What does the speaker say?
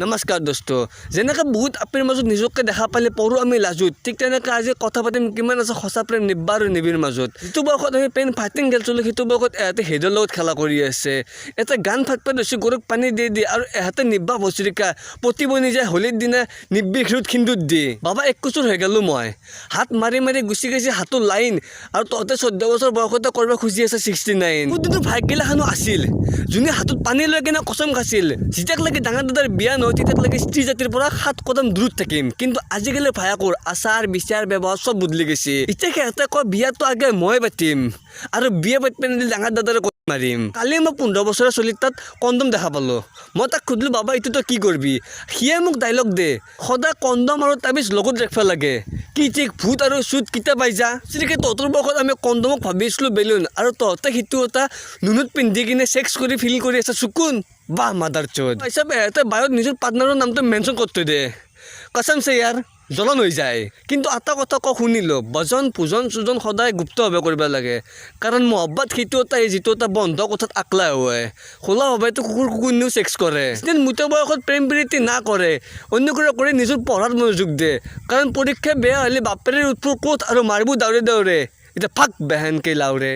নমস্কাৰ দোস্ত যেনেকৈ বহুত আপেৰ মাজত নিজকে দেখা পালে পৰো আমি লাজুত ঠিক তেনেকৈ আজি কথা পাতিম কিমান আছে সঁচা প্ৰেম নিব্বা আৰু নিবিৰ মাজত যিটো বয়সত আমি পেন ফাইটিং খেলিছিলোঁ সেইটো বয়সত এহঁতে হেডৰ লগত খেলা কৰি আছে এটা গান ফাটপাত হৈছে গৰুক পানী দি আৰু এহঁতে নিব্বা বছৰিকা প্ৰতিব নিজে হোলীৰ দিনা নিব্বিৰ ঘিৰত খিন্দুত দি বাবা 1 বছৰ হৈ গ'লো মই হাত মাৰি গুচি গৈছে হাতৰ লাইন আৰু তহঁতে 14 বছৰ বয়সতে কৰিব খুজি আছে 69 কিন্তু ভাগ্যগিলাখানো আছিল যোনে হাতত পানী লৈ কিনে কচম খাছিল যেতিয়ালৈকে ডাঙৰ দাদাৰ বিয়া নহয় তেতিয়ালৈকে স্ত্ৰী জাতিৰ পৰা 7 কদম দূৰত থাকিম কিন্তু আজিকালি ভায়াকৰ আচাৰ বিচাৰ ব্যৱহাৰ সব বদলি গৈছে এতিয়া সিহঁতে কয় বিয়াটো আগে মই পাতিম আৰু বিয়া পাতিব নিদিলে ডাঙৰ দাদাৰ মাৰিম কালি মই 15 বছৰৰ চলিত তাত কণ্ডম দেখা পালো মই তাক সুধিলো বাবা এইটো তই কি কৰবি সিয়ে মোক ডাইলগ দে সদায় কণ্ডম আৰু তাবিজ লগত ৰাখিব লাগে কি ঠিক ভূত আৰু চুত কিতা পাই যা চিৰিকে তহঁতৰ বয়সত আমি কণ্ডমক ভাবিছিলোঁ বেলুন আৰু তহঁতে সেইটো এটা নুনুত পিন্ধি কিনে ছেক্স কৰি ফিল কৰি আছে চুকুন বাহ মাদাৰ চোদ হিচাপ এহঁতে বায়ত নিজৰ পাৰ্টনাৰৰ নামটো মেনশ্যন কৰি দে কচম চে ইয়াৰ জ্বলন হৈ যায় কিন্তু এটা কথা শুনিলোঁ ভজন পূজন চুজন সদায় গুপ্তভাৱে কৰিব লাগে কাৰণ মহব্বত সেইটো এটা যিটো এটা বন্ধ কথাত আকলা হয় খোলাভাৱেতো কুকুৰনিও ছেক্স কৰে মোটা বয়সত প্ৰেম প্ৰীতি না কৰে অন্যকৰে কৰি নিজৰ পঢ়াত মনোযোগ দিয়ে কাৰণ পৰীক্ষা বেয়া হ'লে বাপেৰে উৎফুৰ ক'ত আৰু মাৰিব দাউৰে এতিয়া ফাক বেহেনকে লাউৰে